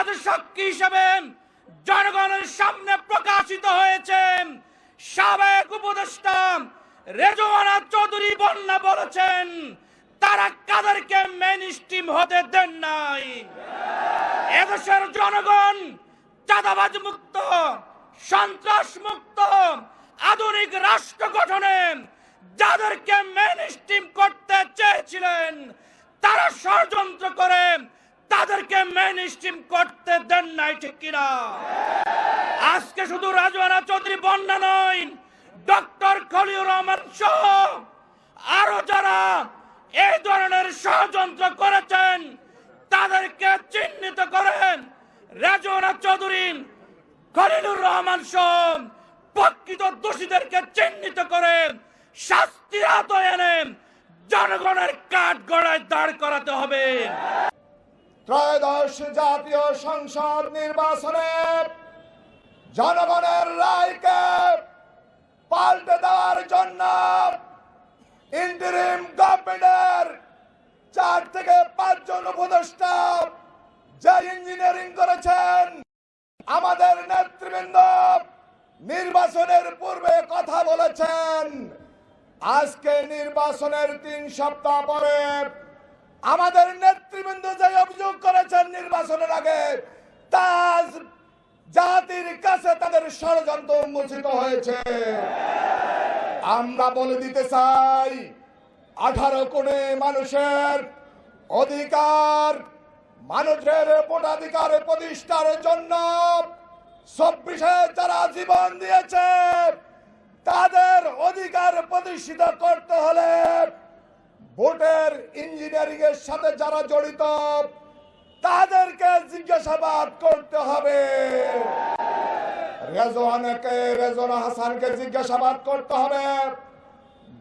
আজ সাক্ষী হিসেবে জনগণের সামনে প্রকাশিত হয়েছে। সাবেক উপদেষ্টা রেজওয়ানা চৌধুরী বন্যা বলেছেন তারা কাদেরকে মেইনস্ট্রিম হতে দেন নাই। এদেশের জনগণ চাঁদাবাজ মুক্ত, সন্ত্রাস মুক্ত আধুনিক রাষ্ট্র গঠনে যাদেরকে মেইনস্ট্রিম করতে চেয়েছিলেন তারা ষড়যন্ত্র করে তাদেরকে মেইনস্ট্রিম করতে দেন নাই, ঠিক কিনা? আজকে শুধু রেজওয়ানা চৌধুরী বন্যা নয়, ডক্টর খলিলুর রহমান সহ আরো যারা এই ধরনের ষড়যন্ত্র করেছেন তাদেরকে চিহ্নিত করেন। রেজওয়ানা চৌধুরী, খলিলুর রহমান সহ প্রকৃত দোষীদেরকে চিহ্নিত করে শাস্তির আওতায় এনে জনগণের কাঠগড়ায় দাঁড় করাতে হবে। ত্রয়োদশ জাতীয় সংসদ নির্বাচনে জনগণের রায়কে পাল্টে দেওয়ার জন্য ইন্টারিম গভর্নমেন্টের 4 থেকে 5 জন উপদেষ্টা যে ইঞ্জিনিয়ারিং করেছেন, আমাদের নেতৃবৃন্দ নির্বাচনের পূর্বে কথা বলেছেন। আজকে নির্বাচনের 3 সপ্তাহ পরে আমাদের নেতৃবৃন্দ যে অভিযোগ করেছেন নির্বাচনের আগে, তা জাতির কাছে তাদের ষড়যন্ত্র উন্মোচিত হয়েছে। আমরা বলে দিতে চাই, 18 কোটি মানুষের অধিকার, মানুষের ভোটাধিকার প্রতিষ্ঠার জন্য 24-এ যারা জীবন দিয়েছে তাদের অধিকার প্রতিষ্ঠিত করতে হলে ভোটের ইঞ্জিনিয়ারিং এর সাথে যারা জড়িত তাদেরকে জিজ্ঞাসাবাদ করতে হবে। রেজওয়ানা হাসানকে জিজ্ঞাসাবাদ করতে হবে।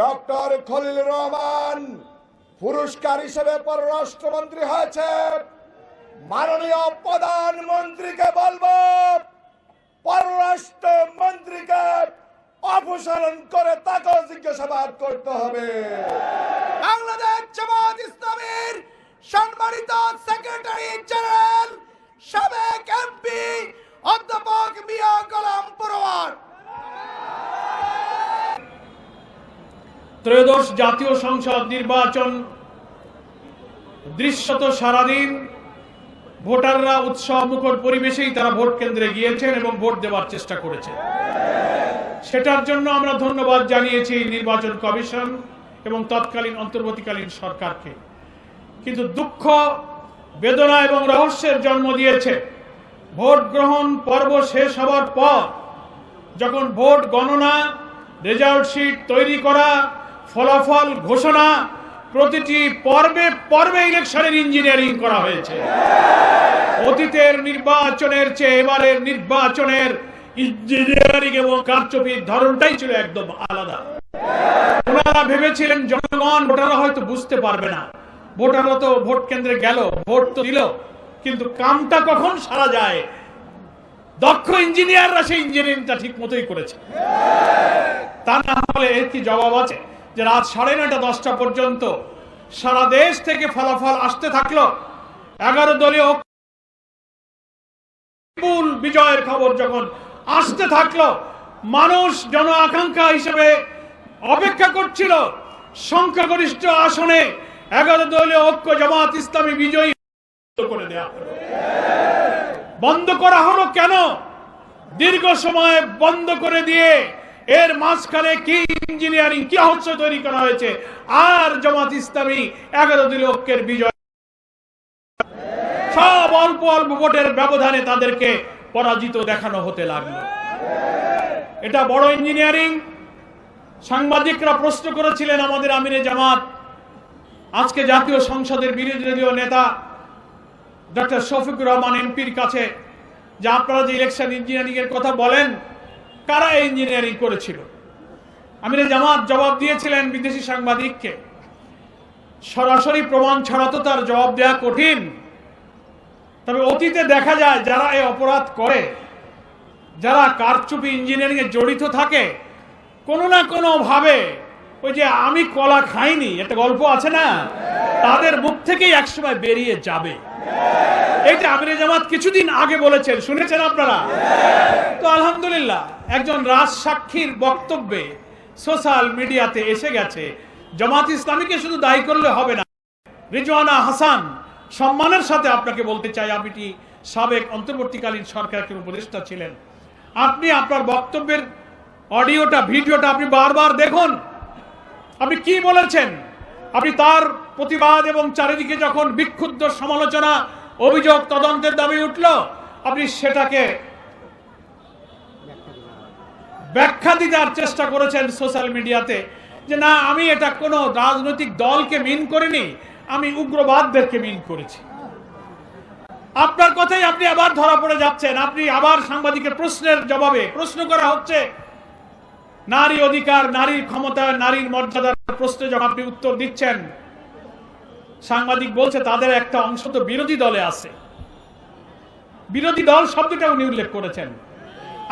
ডক্টর খলিলুর রহমান পুরস্কার হিসেবে পররাষ্ট্রমন্ত্রী হয়েছে। মাননীয় প্রধানমন্ত্রীকে বলবো, পররাষ্ট্রমন্ত্রীকে অপসারণ করে তাকেও জিজ্ঞাসাবাদ করতে হবে। বাংলাদেশ জামাত ইসলামীর সম্মানিত সেক্রেটারি জেনারেল সাবেক এমপি অধ্যাপক মিয়া গোলাম পরোয়ার। ত্রয়োদশ জাতীয় সংসদ নির্বাচন দৃশ্যত সারাদিন ভোটাররা উৎসব মুখর পরিবেশেই তারা ভোট কেন্দ্রে গিয়েছেন এবং ভোট দেওয়ার চেষ্টা করেছেন। সেটার জন্য আমরা ধন্যবাদ জানিয়েছি নির্বাচন কমিশন এবং তৎকালীন অন্তর্বর্তীকালীন সরকারকে। কিন্তু দুঃখ, বেদনা এবং রহস্যের জন্ম দিয়েছে ভোট গ্রহণ পর্ব শেষ হওয়ার পর যখন ভোট গণনা, রেজাল্ট শিট তৈরি করা, ফলাফল ঘোষণা, প্রতিটি পর্বে পর্বে ইলেকশনের ইঞ্জিনিয়ারিং করা হয়েছে। অতীতের নির্বাচনের চেয়ে এবারের নির্বাচনের ইঞ্জিনিয়ারিং এবং কারচুপির ধরনটাই ছিল একদম আলাদা। ওনারা ভেবেছিলেন জনগণ, ভোটাররা হয়তো বুঝতে পারবে না, ভোটাররা তো ভোট কেন্দ্রে গেল, ভোট তো দিল, কিন্তু কামটা কখন সারা যায় দক্ষ ইঞ্জিনিয়াররা সেই ইঞ্জিনিয়ারিংটা ঠিক মতোই করেছে। তা না হলে এর কি জবাব আছে যে রাত 9:30 10টা পর্যন্ত সারা দেশ থেকে ফলাফল আসতে থাকলো। 11 দলীয় বিজয়ের খবর যখন আসতে থাকলো, মানুষ জন আকাঙ্ক্ষা হিসেবে অপেক্ষা করছিল সংখ্যাগরিষ্ঠ আসনে 11 দলীয় ঐক্য জামাত ইসলামী বিজয়ী করে দেওয়া হলো। বন্ধ করা হলো কেন? দীর্ঘ সময় বন্ধ করে দিয়ে এর মাঝখানে কি ইঞ্জিনিয়ারিং, কি হচ্ছে তৈরি করা হয়েছে, আর জামাত ইসলামী 11 দলীয় ঐক্যের বিজয়, সব অল্প অল্প ভোটের ব্যবধানে তাদেরকে পরাজিত দেখানো হতে লাগলো। এটা বড় ইঞ্জিনিয়ারিং। সাংবাদিকরা প্রশ্ন করেছিলেন আমাদের আমিরে জামাত, আজকে জাতীয় সংসদের বিরোধী দলীয় নেতা ডক্টর শফিকুর রহমান এমপির কাছে যে আপনারা যে ইলেকশন ইঞ্জিনিয়ারিং এর কথা বলেন, কারা ইঞ্জিনিয়ারিং করেছিল? আমিরে জামাত জবাব দিয়েছিলেন বিদেশি সাংবাদিককে, সরাসরি প্রমাণ ছাড়া তো তার জবাব দেওয়া কঠিন। তবে অতীতে দেখা যায় যারা এই অপরাধ করে, যারা কারচুপি ইঞ্জিনিয়ারিং এ জড়িত থাকে, কোনো না কোনো ভাবে ওই যে আমি কলা খাইনি একটা গল্প আছে না, তাদের মুখ থেকেই একসময় বেরিয়ে যাবে। এইটা আমিরে জামাত কিছুদিন আগে বলেছেন, শুনেছেন আপনারা? তো আলহামদুলিল্লাহ একজন রাজসাক্ষীর বক্তব্যে সোশ্যাল মিডিয়াতে এসে গেছে। জামাত ইসলামীকে শুধু দায়ী করলে হবে না। রিজওয়ানা হাসান, সম্মানের সাথে আপনাকে বলতে চাই, আপনি সাবেক অন্তর্বর্তীকালীন সরকারের উপদেষ্টা ছিলেন। আপনি আপনার বক্তব্যের অডিওটা, ভিডিওটা আপনি বারবার দেখুন। আপনি কি বলেছেন? আপনি তার প্রতিবাদ এবং চারিদিকে যখন বিক্ষুব্ধ সমালোচনা, অভিযোগ, তদন্তের দাবি উঠল, আপনি সেটাকে ব্যাখ্যা দেওয়ার চেষ্টা করেছেন সোশ্যাল মিডিয়াতে যে না, আমি এটা কোনো রাজনৈতিক দলকে মিন করিনি, আমি উগ্রবাদদেরকে মিন করেছি। আপনার কথাই আপনি আবার ধরা পড়ে যাচ্ছেন। আপনি আবার সাংবাদিকের প্রশ্নের জবাবে, প্রশ্ন করা হচ্ছে নারী অধিকার, নারীর ক্ষমতা, নারীর মর্যাদার প্রশ্নে যখন আপনি উত্তর দিচ্ছেন, সাংবাদিক বলছে তাদের একটা অংশ তো বিরোধী দলে আছে। বিরোধী দল শব্দটা উনি উল্লেখ করেছেন।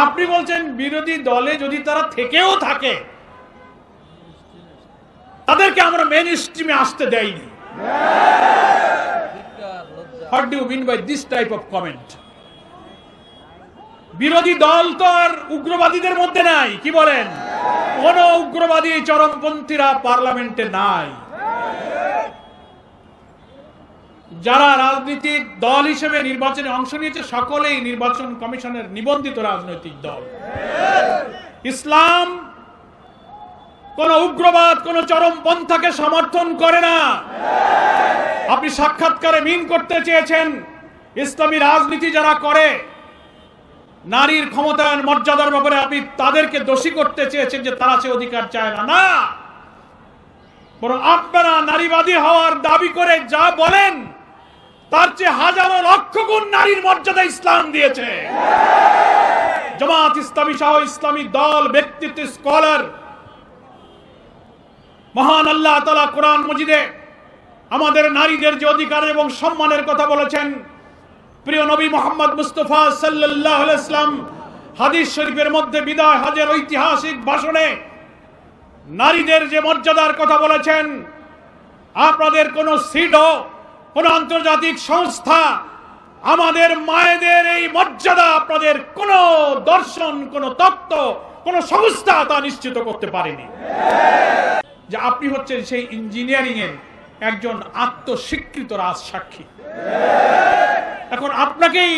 আপনি বলছেন বিরোধী দলে যদি তারা থেকেও থাকে, তাদেরকে আমরা মেইন স্ট্রিমে আসতে দেইনি। What do you mean by this type of comment? বিরোধী দল তো আর উগ্রবাদীদের মধ্যে নাই, কি বলেন? কোন উগ্রবাদী চরমপন্থীরা পার্লামেন্টে নাই। যারা রাজনৈতিক দল হিসেবে নির্বাচনে অংশ নিয়েছে সকলেই নির্বাচন কমিশনের নিবন্ধিত রাজনৈতিক দল। ইসলাম কোন উগ্রবাদ, কোন চরমপন্থাকে সমর্থন করে না। আপনি সাক্ষাৎকারে মিন করতে চেয়েছেন ইসলামী রাজনীতি যারা করে, নারীর ক্ষমতায়ন, মর্যাদার ব্যাপারে আপনি তাদেরকে দোষী করতে চেয়েছেন যে তারা সে অধিকার চায় না। না, বরং আপনারা নারীবাদী হওয়ার দাবি করে যা বলেন তার চেয়ে হাজারো লক্ষ গুণ নারীর মর্যাদা ইসলাম দিয়েছে। জামাত ইসলামী সহ ইসলামী দল, ব্যক্তিত্ব, স্কলার, মহান আল্লাহ তাআলা কোরআন মজিদে আমাদের নারীদের যে অধিকার এবং সম্মানের কথা বলেছেন, প্রিয় নবী মুহাম্মদ মুস্তাফা সাল্লাল্লাহু আলাইহি ওয়াসাল্লাম হাদিস শরীফের মধ্যে বিদায় হজের ঐতিহাসিক ভাষণে নারীদের যে মর্যাদার কথা বলেছেন, আপনাদের কোন সিডও, কোন আন্তর্জাতিক সংস্থা আমাদের মায়েদের এই মর্যাদা, আপনাদের কোন দর্শন, কোন তত্ত্ব, কোন সংস্থা তা নিশ্চিত করতে পারেনি। যে আপনি হচ্ছেন সেই ইঞ্জিনিয়ারিং এর একজন আত্মস্বীকৃত রাজসাক্ষী। এখন আপনাকেই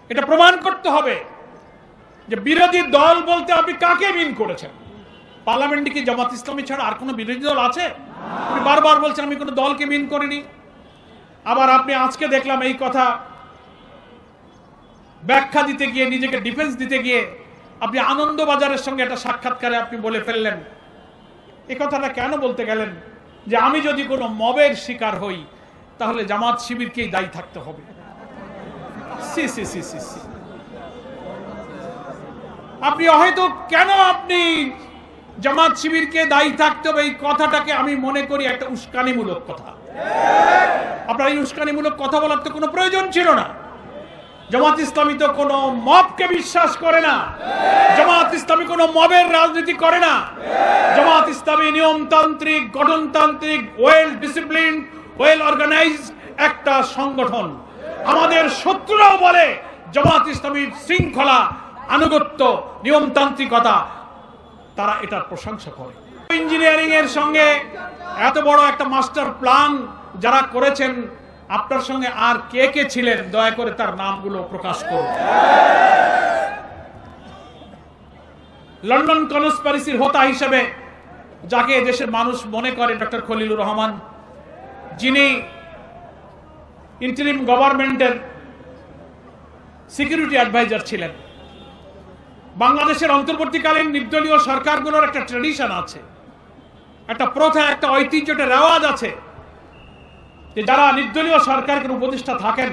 এটা প্রমাণ করতে হবে যে বিরোধী দল বলতে আপনি কাকে মিন করেছেন। পার্লামেন্টে কি জামাত ইসলামী ছাড়া আর কোনো বিরোধী দল আছে? আপনি বারবার বলছেন আমি কোনো দলকে মিন করিনি। আবার আপনি আজকে দেখলাম এই কথা ব্যাখ্যা দিতে গিয়ে, নিজেকে ডিফেন্স দিতে গিয়ে আপনি আনন্দবাজারের সঙ্গে একটা সাক্ষাৎকারে আপনি বলে ফেললেন, এই কথাটা কেন বলতে গেলেন যে আমি যদি কোনো মবের শিকার হই তাহলে জামাত শিবিরকেই দায়ী থাকতে হবে। সি সি সি সি সি আপনি হয়তো কেন আপনি জামাত শিবিরকে দায়ী থাকতে হবে, এই কথাটাকে আমি মনে করি একটা উস্কানিমূলক কথা। আপনার এই উস্কানিমূলক কথা বলার তো কোনো প্রয়োজন ছিল না। জামাত ইসলামী তো কোনো মবকে বিশ্বাস করে না। জামাত ইসলামী কোনো মবের রাজনীতি করে না। জামাত ইসলামী নিয়মতান্ত্রিক, গঠনতান্ত্রিক, ওয়েল ডিসিপ্লিন, ওয়েল অর্গানাইজড একটা সংগঠন। আমাদের শত্রুরাও বলে জামাত ইসলামীর শৃঙ্খলা, আনুগত্য, নিয়মতান্ত্রিকতা, তারা এটার প্রশংসা করে। ইঞ্জিনিয়ারিং এর সঙ্গে এত বড় একটা মাস্টার প্ল্যান যারা করেছেন, আপনার সঙ্গে আর কে কে ছিলেন দয়া করে তার নামগুলো প্রকাশ করুন। লন্ডন কনস্পিরেসির হোতা হিসেবে যাকে দেশের মানুষ মনে করে ডক্টর খলিলুর রহমান, যিনি ইন্টারিম গভর্নমেন্টের সিকিউরিটি অ্যাডভাইজার ছিলেন। বাংলাদেশের অন্তর্বর্তীকালীন নির্দলীয় সরকারগুলোর একটা ট্র্যাডিশন আছে, একটা প্রথা, একটা ঐতিহ্য, একটা রেওয়াজ আছে যে যারা নির্দলীয় সরকারের উপদেষ্টা থাকেন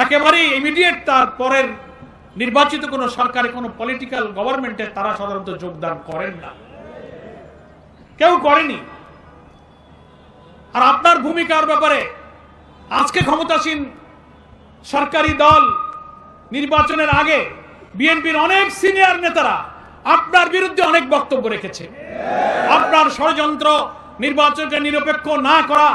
একেবারেই ইমিডিয়েট তার পরের নির্বাচিত কোনো সরকারে, কোনো পলিটিক্যাল গভর্নমেন্টে তারা সাধারণত যোগদান করেন না, কেউ করেনি। আর আপনার ভূমিকার ব্যাপারে আজকে ক্ষমতাসীন সরকারি দল নির্বাচনের আগে বিএনপির অনেক সিনিয়র নেতারা আপনার বিরুদ্ধে অনেক বক্তব্য রেখেছে। আপনার ষড়যন্ত্র, নির্বাচনকে নিরপেক্ষ না করা,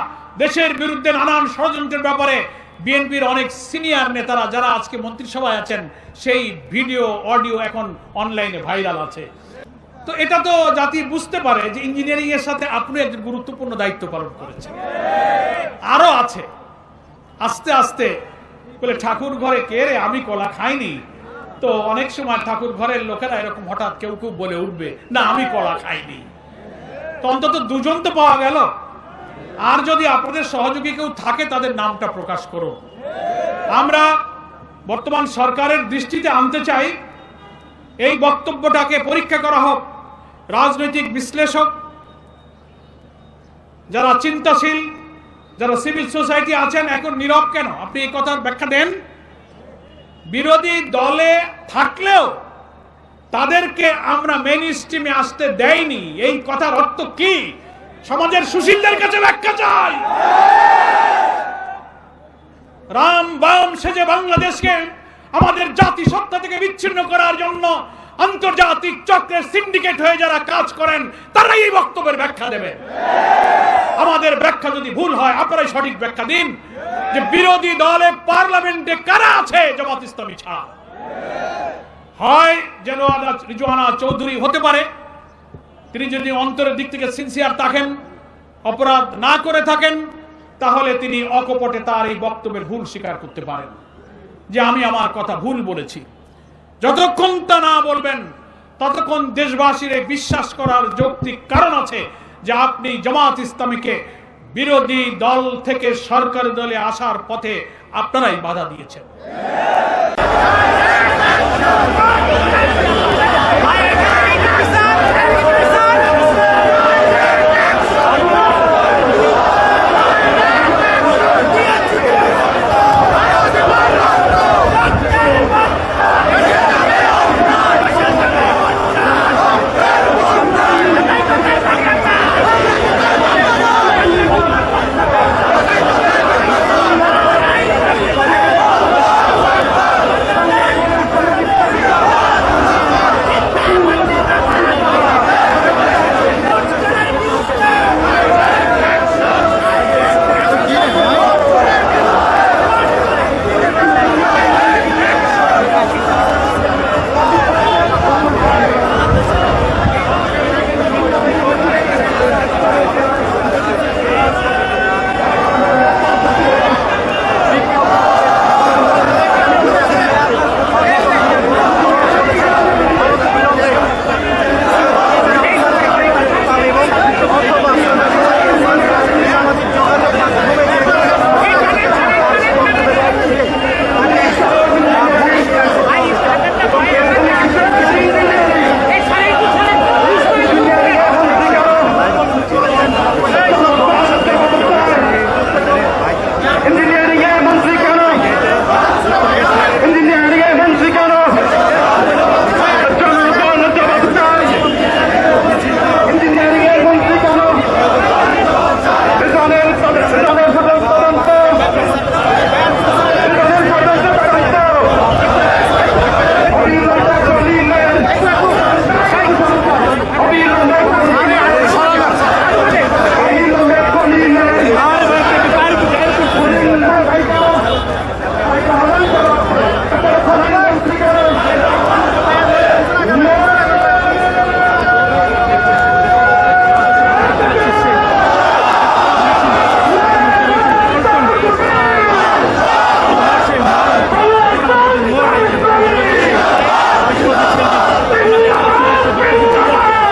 দেশের বিরুদ্ধে নানান ষড়যন্ত্রের ব্যাপারে বিএনপির অনেক সিনিয়র নেতারা যারা আজকে মন্ত্রিসভায় আছেন, সেই ভিডিও অডিও এখন অনলাইনে ভাইরাল আছে। তো এটা তো জাতি বুঝতে পারে যে ইঞ্জিনিয়ারিং এর সাথে আপনি একজন গুরুত্বপূর্ণ দায়িত্ব পালন করেছেন। আরো আছে, আস্তে আস্তে বলে ঠাকুর ঘরে কে রে, আমি কলা খাইনি। তো অনেক সময় ঠাকুর ঘরের লোকেরা এরকম হঠাৎ কেউ কেউ বলে উঠবে, না আমি কলা খাইনি। তো অন্তত দুজন তো পাওয়া গেল। আর যদি আপনাদের সহযোগী কেউ থাকে তাদের নামটা প্রকাশ করুন। আমরা বর্তমান সরকারের দৃষ্টিতে আনতে চাই, এই বক্তব্যটাকে পরীক্ষা করা হোক। রাজনৈতিক বিশ্লেষক, যারা চিন্তাশীল, যারা সিভিল সোসাইটি আছেন, এখন নীরব কেন? আপনি এই কথার ব্যাখ্যা দেন। বিরোধী দলে থাকলেও তাদেরকে আমরা মেইন স্ট্রিমে আসতে দেয়নি, এই কথার অর্থ কি? সমাজের সুশীলদের কাছে ব্যাখ্যা চাই। রাম বাম সেজে বাংলাদেশকে আমাদের জাতিসত্তা থেকে বিচ্ছিন্ন করার জন্য আন্তর্জাতিক চক্রের সিন্ডিকেট হয়ে যারা কাজ করেন, তারাই এই বক্তব্যের ব্যাখ্যা দেবে। আমাদের ব্যাখ্যা যদি ভুল হয়, আপনারাই সঠিক ব্যাখ্যা দিন যে বিরোধী দলে পার্লামেন্টে কারা আছে জামাত ইসলামী ছাড়া। হয় যেন রিজওয়ানা চৌধুরী হতে পারে, তিনি যদি অন্তরের দিক থেকে সিনসিয়ার থাকেন, অপরাধ না করে থাকেন, তাহলে তিনি অকপটে তার এই বক্তব্যের ভুল স্বীকার করতে পারেন যে আমি আমার কথা ভুল বলেছি। যতক্ষণ তা না বলবেন, ততক্ষণ দেশবাসীর এই বিশ্বাস করার যৌক্তিক কারণ আছে যে আপনি জামাত ইসলামীকে বিরোধী দল থেকে সরকারি দলে আসার পথে আপনারাই বাধা দিয়েছেন।